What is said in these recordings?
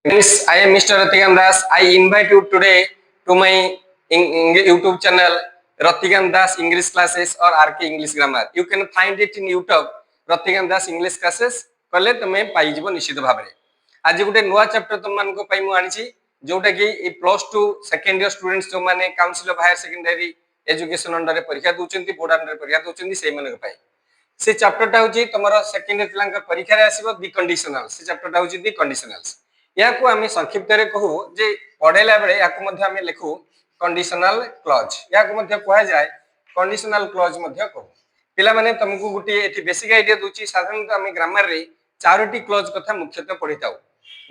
Friends, I am Mr. Ratikant Das. I invite you today to my YouTube channel Ratikant Das English Classes or RK English Grammar. You can find it in YouTube Ratikant Das English Classes. कले तमे पाई जीवो निश्चित भाबरे आज गोटे नुआ chapter तुम मान को पाई मु आनिछि जोटा कि ए +2 सेकंड ईयर स्टूडेंट्स जो माने council of higher secondary education under रे परीक्षा दोचंती बोर्ड अंडर परीक्षा दोचंती सेई माने पाई से चैप्टर टा होची तमरो सेकंड ईयर पिलांका परीक्षा रे आसीबो दी कंडीशनल से चैप्टर टा होची दी कंडीशनल्स या को आमे संक्षिप्त रे कहू जे पढेला बेले या को मध्ये आमे लिखू कंडीशनल क्लॉज या को मध्ये कहया जाय कंडीशनल क्लॉज मध्ये कहू पिला माने तुमको गुटी एठी बेसिक आईडिया दोची साधारणतः आमे ग्रामर रे चारोटी क्लॉज कथा मुख्यतः पढिताउ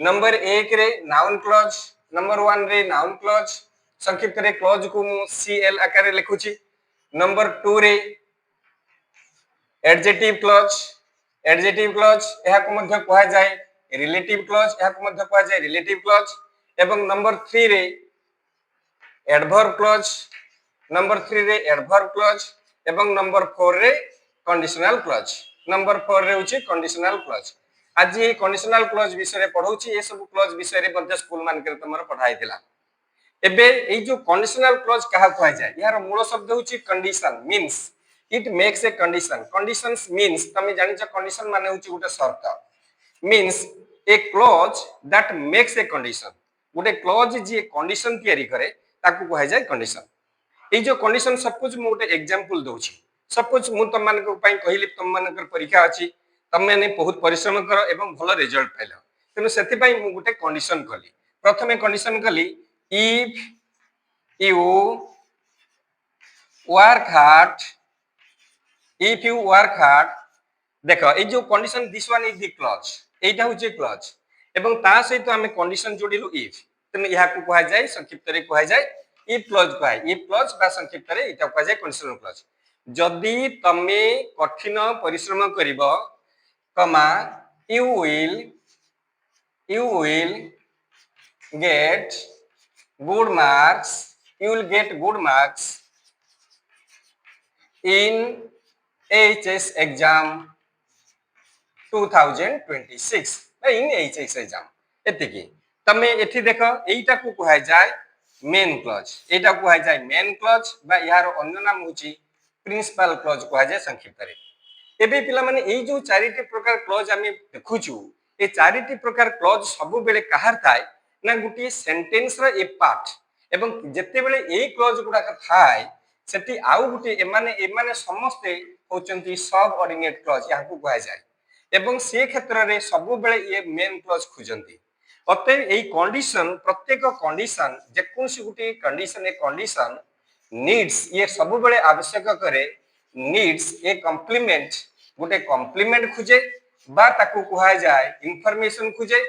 नंबर 1 रे नाउन क्लॉज नंबर 1 रे नाउन क्लॉज संक्षिप्त रे क्लॉज को सीएल आकार रे लिखुची नंबर 2 रे एडजेक्टिव क्लॉज यह को मध्ये कहया जाय रिलेटिव क्लॉज यह को मध्ये कहया जाय रिलेटिव क्लॉज एवं नंबर 3 रे एडवर्ब क्लॉज नंबर 3 रे एडवर्ब क्लॉज एवं नंबर 4 रे कंडीशनल क्लॉज नंबर 4 रे होची कंडीशनल क्लॉज आज ये कंडीशनल क्लॉज विषय रे पढौची ए सब क्लॉज विषय रे मध्ये स्कूल मान के तमर पढाई थिला एबे ए जो कंडीशनल क्लॉज कहा कहया जाय यार मूल शब्द होची condition means it makes a condition conditions means तमे जानि छ कंडीशन माने होची गुटे शर्त means A clause that makes a condition Gute clause J condition तयारी करे ताकू कहया जाय कंडीशन ए जो कंडीशन सपोज मु गोटे एग्जांपल दोछि सपोज मु तम मान को पई कहिली तम मान कर परीक्षा अछि तम माने बहुत परिश्रम करो एवं भलो रिजल्ट पाइलो तेनु सेति पई मु गोटे कंडीशन कली प्रथमे कंडीशन कली if you work hard if you work hard देखो ए जो condition this one is the clause एटा होचे क्लॉज एवं ता सहित हमें कंडीशन जोड़िलु इफ तने यहा को कहया जाय संक्षिप्त रे कहया जाय इफ क्लॉज कहय इफ क्लॉज बा संक्षिप्त रे एटा कहया जाय कंडीशनल क्लॉज जदी तमे कठिन परिश्रम करिवो कमा you will get good marks you will get good marks in HS exam 2026 in HS exam एतिकी तमे एठी देखो एटा को कहया जाय मेन क्लॉज एटा को कहया जाय मेन क्लॉज बा यार अन्य नाम होची प्रिंसिपल क्लॉज कहया जाय संक्षिप्त रे एबे पिला माने एई जो चारिटी प्रकार क्लॉज आमे देखुचू ए चारिटी प्रकार क्लॉज सब बेले कहार थाय ना गुटी सेंटेंस रा ए पार्ट एवं जत्ते बेले एई क्लॉज गुडा का थाय सेठी आउ गुटी एमाने समस्ते होचंती सब ऑर्डिनेट क्लॉज याकू कहया जाय एवं से क्षेत्र रे सब बेले ये मेन क्लॉज खुजंती अतः एई कंडीशन प्रत्येक कंडीशन जे कोनसी गुटी कंडीशन ए कंडीशन नीड्स ये सब बेले आवश्यक करे नीड्स ए कॉम्प्लीमेंट गोटे कॉम्प्लीमेंट खुजे बा ताकू कहया जाय इंफॉर्मेशन खुजे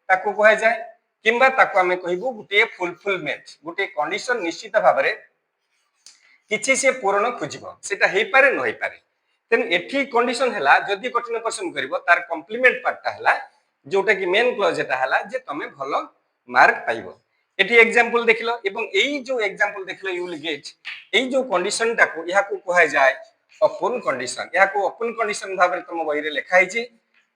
ताकू कहया जाय किंबा ताकू हमें कहबो गोटे फुलफिलमेंट गोटे कंडीशन निश्चित भाबरे किछि से पूर्ण खुजिबो सेटा हेई पारे न हेई पारे तेन एठी कंडीशन हला जदी कठिन परिश्रम करिवो तार कॉम्प्लीमेंट पार्टटा हला जोटा कि मेन क्लॉज एटा हला जे तमे भलो मार्क पाइबो एठी एग्जांपल देखिलो एवं एई जो एग्जांपल देखिलो यू विल गेट एई जो कंडीशन टाको यहा को कहया जाय अपन कंडीशन या को अपन कंडीशन भाबरे तम बही रे लिखा हिची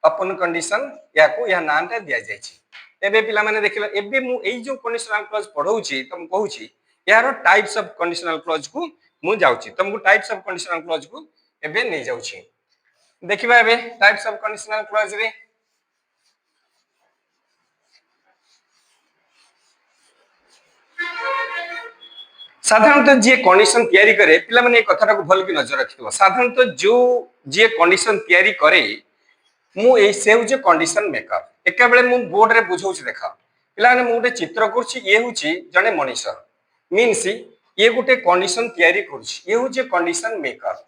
अपन कंडीशन या को या नामटा दिया जाय छी एबे पिला माने देखिलो एबे मु एई जो कंडीशनल क्लॉज पढौची तम कहूची यार टाइप्स ऑफ कंडीशनल क्लॉज को मु जाउची तमको टाइप्स ऑफ कंडीशनल क्लॉज को एबे नै जाउची देखिबा एबे टाइप्स ऑफ कंडीशनल क्लॉज रे साधारणतः जे कंडीशन तयारी करे पिला माने कथाटा को भल कि नजर रखिबो साधारणतः जो जे कंडीशन तयारी करे मु ए सेव जे कंडीशन मेकर एका बेले मु बोर्ड रे बुझौछि देखा पिला माने मु गोटे चित्र करछि ये होछि जने मनीष मींस ये गोटे कंडीशन तयारी करछि ये होछि कंडीशन मेकर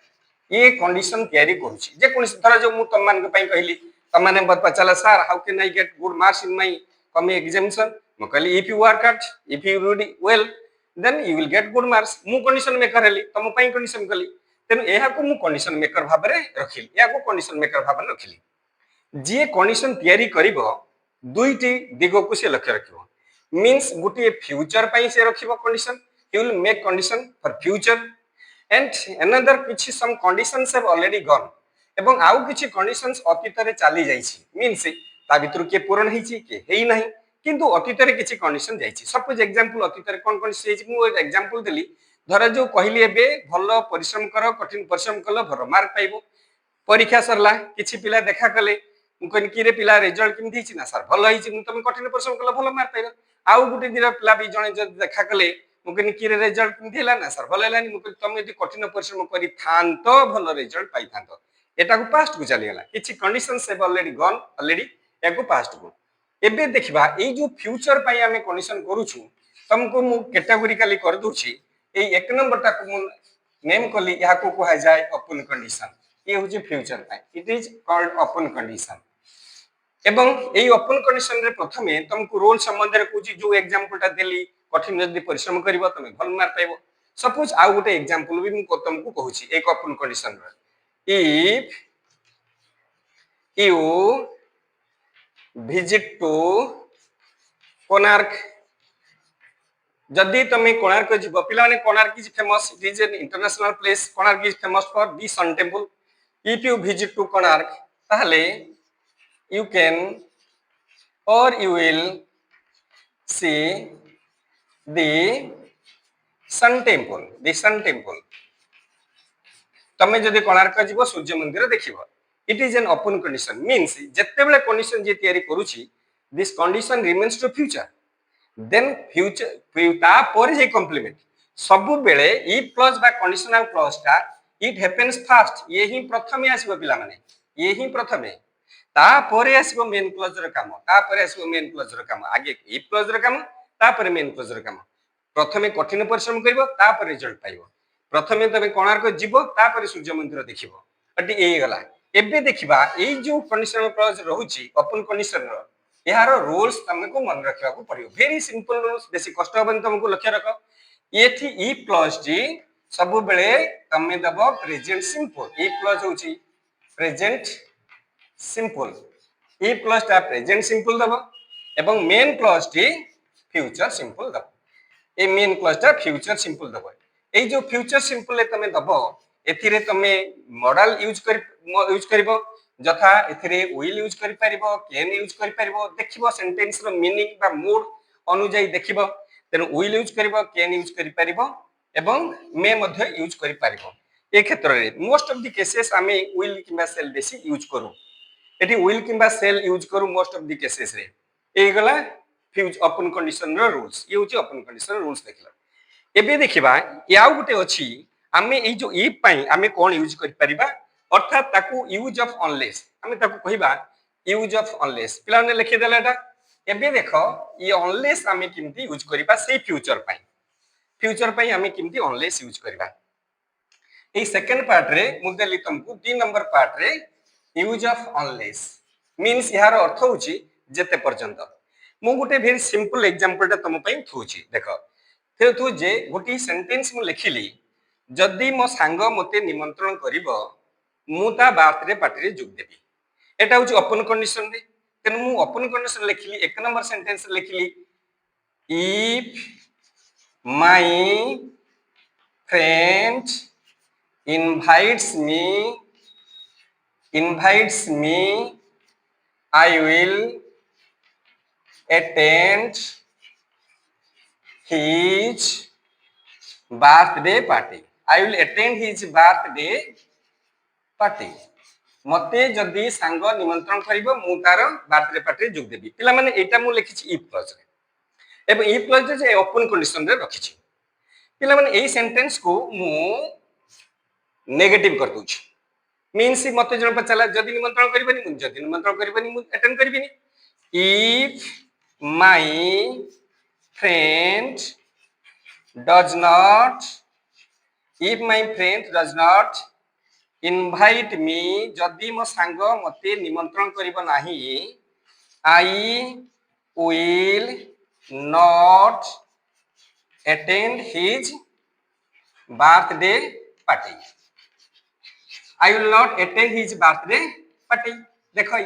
ये कंडीशन तयारी करछि जे कोन धर जो मु तम मान के पई कहली तम माने पचाला sir how can I get good marks in my coming examination म कहली if you work hard if you read well then you will get good marks मु कंडीशन मेकर हेली तम पई कंडीशन कली तेन एहा को मु कंडीशन मेकर भाबरे रखिली या को कंडीशन मेकर भाबरे रखिली जे कंडीशन तयारी करिवो दुईटी दिगो को से लक्ष्य रखिवो मींस गुटी फ्यूचर पई से रखिवो condition he will make condition for future and another किछि some conditions have already gone एवं आउ किछि कंडीशंस अतीत रे चली जाईछि मींस ता भितर के पूर्ण हिछि के हेई नाही किंतु अतीत रे किछि कंडीशन जाइछि सपोज एग्जांपल अतीत रे कोन कोन से मु एग्जांपल देली धर जो कहली एबे भलो परिश्रम करो कठिन परिश्रम कलो भरो मार्क पाइबो परीक्षा सरला किछि पिला देखा कले मु कहनी कि रे पिला रिजल्ट किमि हिछि ना सर भलो हिछि तुम कठिन परिश्रम कलो भलो मार्क पाइलो आउ गुटे दिन पिला भी जणे जो देखा कले मु कहनी कि रे रिजल्ट किमि हिला ना सर भलो हेलानी मु कहली तुम यदि कठिन परिश्रम करी थांतो भलो रिजल्ट पाइ थांतो एटा को पास्ट को चली गला किछि कंडीशन से ऑलरेडी गन ऑलरेडी एको पास्ट को एबे देखिबा ए जो फ्यूचर पाई हमें कंडीशन करूछु तुमको मु कैटेगोरिकली कर दूची ए एक नंबर ता को मु नेम कली या को कहा जाय ओपन कंडीशन ये होची future pi it is called open condition एवं ए ओपन कंडीशन रे प्रथमे तुमको रोल संबंध रे कुची जो एग्जांपल ता देली कठिन यदि परिश्रम करबो तुम भल मार्क पाइबो सपोज आउ गुटे एग्जांपल भी मु तुमको कहूची एक ओपन कंडीशन रे if you visit to Konark जदि तुम कोणार्क जीव पिला माने Konark is famous it is an international place Konark is famous for the sun temple if you visit to Konark ताहले you can or you will see the sun temple तमे जदि कोणार्क जीव सूर्य मंदिर देखिबो it is an open condition means जत्ते बेले condition जे तयारी करूची this condition remains to future then future ता पर जे कॉम्प्लीमेंट सब बेले if clause बा कंडीशनल क्लॉज ता it happens fast ये ही प्रथमे आसीबो पिला माने ये ही प्रथमे ता परे आसीबो मेन क्लॉज र काम ता परे आसीबो मेन क्लॉज र काम आगे if क्लॉज र काम ता परे मेन क्लॉज र काम प्रथमे कठिन परिश्रम करबो ता परे रिजल्ट पाइबो प्रथमे तमे कोणार्क जीवो ता परे सूर्य मंदिर देखिबो अटी ए गला एबे देखिबा ए जो कंडीशनल क्लॉज रहउची ओपन कंडीशन रो यार रूल्स तुमको मन रखिबा को पड़ियो वेरी सिंपल रूल्स बेसी कष्ट होबन तुमको लक्ष्य रखो एथि ई क्लॉज जी सब बेले तमे दबो प्रेजेंट सिंपल ई क्लॉज होची प्रेजेंट सिंपल ई क्लॉज ता प्रेजेंट सिंपल दबो एवं मेन क्लॉज टी फ्यूचर सिंपल दबो ए मेन क्लॉज ता फ्यूचर सिंपल दबो ए जो फ्यूचर सिंपल ले तमे दबो एथिरे तमे मॉडल यूज करिवो जथा एथिरे विल यूज करि परिबो कैन यूज करि परिबो देखिबो सेंटेंस रो मीनिंग बा मूड अनुଯାयी देखिबो तेनु विल यूज करिबो कैन यूज करि परिबो एवं मे मध्ये यूज करि परिबो ए क्षेत्र रे मोस्ट ऑफ द केसेस आमे विल किबा सेल बेसी यूज करू एठी विल किबा सेल यूज करू मोस्ट ऑफ द केसेस रे ए गला फ्यूज ओपन कंडीशन रो रूल्स ये होची ओपन कंडीशन रूल्स देखला एबे देखिबा याउ गुटे अछि आमे ए जो इफ पई आमे कोन यूज करि परिबा अर्थात ताकू यूज ऑफ अनलेस आमे ताकू कहिबा यूज ऑफ अनलेस पिला ने लिखि देला एटा एबे देखो ये अनलेस आमे किमती यूज करिबा से फ्यूचर पई आमे किमती अनलेस यूज करिबा ए सेकंड पार्ट रे मु देली तुमको 3 नंबर पार्ट रे यूज ऑफ अनलेस मींस यार अर्थ होची जेते पर्यंत मु गुटे वेरी सिंपल एग्जांपल ता तुम पई थुची देखो थु जे गुटी सेंटेंस मु लिखिली जदि मो सांग मते निमंत्रण करिवो मु ता बर्थडे पार्टी रे जोग देबी एटा होची ओपन कंडीशन रे तेन मु ओपन कंडीशन लिखिली एक नंबर सेंटेंस लिखिली if my friend invites me I will attend his birthday party I will attend his birthday party मते जदी सांग निमंत्रण करिवो मु तार बर्थडे पार्टी जोग देबी पिला माने एटा मु लिखिछि इफ क्लॉज रे एबे if clause J open condition रे रखिछि पिला माने एई सेंटेंस को मु नेगेटिव कर दूछि मींस मते जण पचाला जदी निमंत्रण करिबनी मु जदी निमंत्रण करिबनी मु अटेंड करिबिनी if my friend does not invite me जदि मो सांग मते निमंत्रण करिबो नाही I will not attend his birthday party I will not attend his birthday party देखो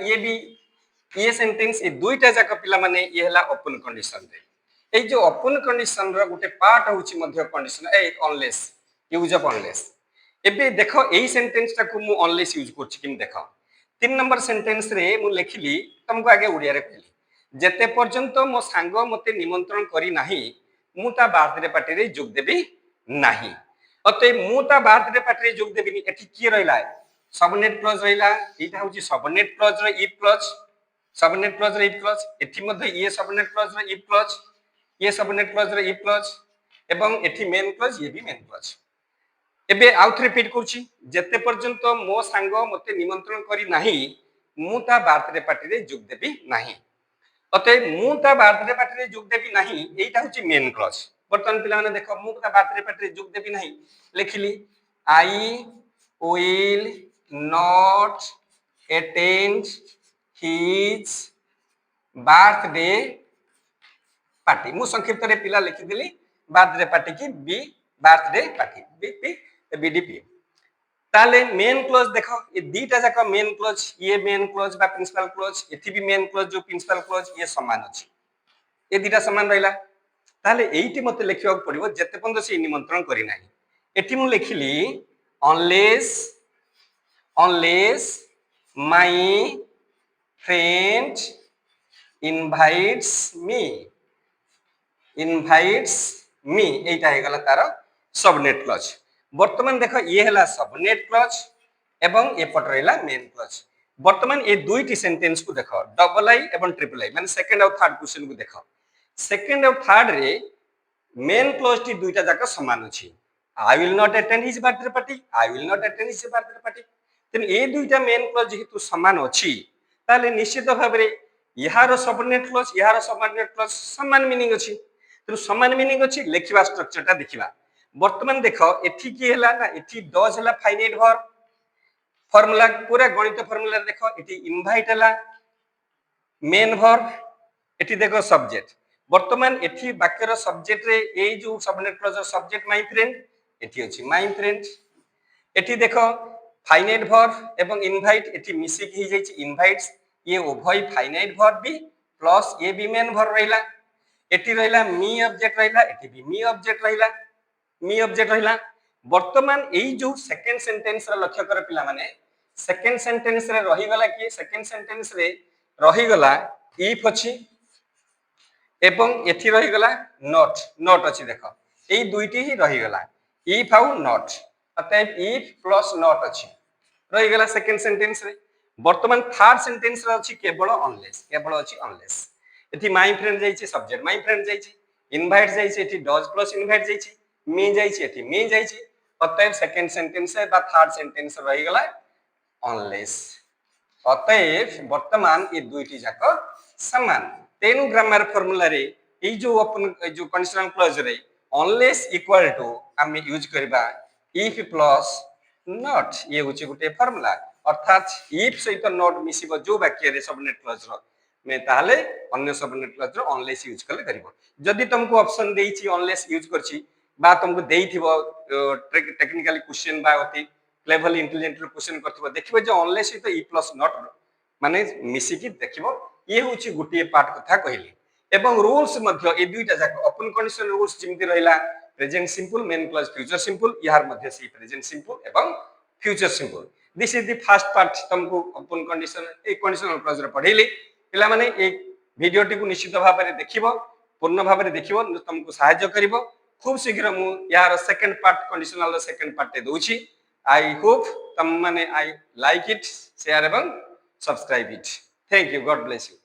ये सेंटेंस ये दुईटा जाक पिला माने ये हला ओपन कंडीशन रे ए जो ओपन कंडीशन रो गुटे पार्ट होची मध्य कंडीशन ए अनलेस यूज ऑफ अनलेस एबे देखो एई सेंटेंस टा को मु अनलेस यूज करछि किम देखो 3 नंबर सेंटेंस रे मु लिखिली तुमको आगे उड़िया रे कहली যেতে পর্যন্ত মো সাঙ্গ মতে নিমন্ত্রণ করি নাহি মু তা বার্থডে পার্টি যোগ দেবি নাহি। অতএব মু তা বার্থডে পার্টি যোগ দেবিনি এটি কি রহিলা सबनेट क्लज रहिला एटा होची सबनेट क्लज रो इफ क्लज सबनेट क्लज रो इफ क्लज एठी मध्ये ये सबनेट क्लज रो इफ क्लज ये सबनेट क्लज रो इफ क्लज एवं एठी मेन क्लज ये भी मेन क्लज। एबे आउथ रिपीट करछि जेते पर्यंत मो सांग मते निमंत्रण करी नाही मु ता बर्थडे पार्टी रे जोग देबी नाही। अतः मु ता बर्थडे पार्टी रे जोग देबी नाही एटा होची मेन क्लज। बर्तमान पिला माने देखो मु ता बर्थडे पार्टी रे जोग देबी नाही लिखिली I will not attend his birthday party मु संक्षिप्त रे पिला लिखि देली बर्थडे पार्टी की बी बर्थडे पार्टी बीपी बीडीपी। ताले मेन क्लोज देखो ये दीटा जाक मेन क्लोज ये मेन क्लोज बा प्रिंसिपल क्लोज एथि भी मेन क्लोज जो प्रिंसिपल क्लोज ये समान अछि ये दीटा समान रहिला। ताले एइटी मते लिखिबा पड़िबो जते पंद से निमंत्रण करि नाही एथि मु लिखिली unless my friend invites me एटा हे गला तार सबनेट क्लज। वर्तमान देखो ये हला सबनेट क्लज एवं ए पट रहला मेन क्लज। वर्तमान ए दुईटी सेंटेंस को देखो डबल आई एवं ट्रिपल आई माने सेकंड और थर्ड क्वेश्चन को देखो सेकंड और थर्ड रे मेन क्लज टी दुईटा जाक समान अछि आई will not attend his birthday party I will not attend his birthday party तेन ए दुईटा मेन क्लज जेहेतु समान अछि ताले निश्चित भाबरे यार सबनेट क्लज समान मीनिंग अछि तेन समान मीनिंग अछि लेखिबा स्ट्रक्चरटा देखिबा। वर्तमान देखो एथि की हला ना एथि डज हला फाइनाइट वर्ब फार्मूला पूरा गणित फार्मूला देखो एथि इनवाइट हला मेन वर्ब एथि देखो सब्जेक्ट। वर्तमान एथि वाक्यर सब्जेक्ट रे ए जो subordinate clause subject my friend एथि अछि माय फ्रेंड एथि देखो फाइनाइट वर्ब एवं इनवाइट एथि मिसिक ही जाई इनवाइट्स ये उभय फाइनाइट वर्ब भी प्लस ये भी मेन वर्ब रहिला एथि रहिला मी ऑब्जेक्ट रहिला एथि भी मी ऑब्जेक्ट रहिला। वर्तमान एई जो सेकंड सेंटेंस रे लक्ष्य कर पिला माने सेकंड सेंटेंस रे रही गला कि सेकंड सेंटेंस रे रही गला इफ अछि एवं एथि रही गला नॉट अछि देखो एई दुईटी ही रही गला इफ आउ नॉट अतएव इफ प्लस नॉट अछि रही गला सेकंड सेंटेंस रे। वर्तमान थर्ड सेंटेंस रे अछि केवल अछि अनलेस एथि माय फ्रेंड जाई छी सब्जेक्ट माय फ्रेंड जाई छी इनवाइट जाई छी एथि डज प्लस इनवाइट जाई छी मी जाई छी एथि मी जाई छी अतएव सेकंड सेंटेंस रे बा थर्ड सेंटेंस रही गला अनलेस। अतएव वर्तमान ये दुईटी जाक समान तेनु ग्रामर फार्मूला रे ए जो अपन जो कंडीशनल क्लॉज रे अनलेस इक्वल टू हम यूज करबा इफ प्लस नॉट ये होची गुटे फार्मूला अर्थात इफ सहित नॉट मिसिबो जो वाक्य रे सबनेट क्लॉज रो में ताले अन्य सबनेट क्लॉज रो अनलेस यूज करले करिवो। जदि तुमको ऑप्शन देइछि अनलेस यूज करछि बा तुमको देइथिबो टेक्निकली क्वेश्चन बा अति क्लेवरली इंटेलिजेंट क्वेश्चन करथिबो देखिबो जे अनलेस सहित इ प्लस नॉट माने मिसि कि देखिबो ये होची गुटे पार्ट कथा कहली एवं रूल्स मध्य ए दुईटा जाक ओपन कंडीशन रूल्स जिमति रहिला present simple main clause future simple यार मध्य से प्रेजेंट सिंपल एवं future simple this is the first part तुमको ओपन कंडीशन ए कंडीशनल क्लॉज रे पढेली पिला माने ए वीडियो टी को निश्चित भाव में देखिबो पूर्ण भाव में देखिबो तुमको सहायता करिवो। खूब शीघ्र मु यार second part conditional second part दोछि आई होप तुम माने आई लाइक इट शेयर एवं subscribe it. Thank you God bless you.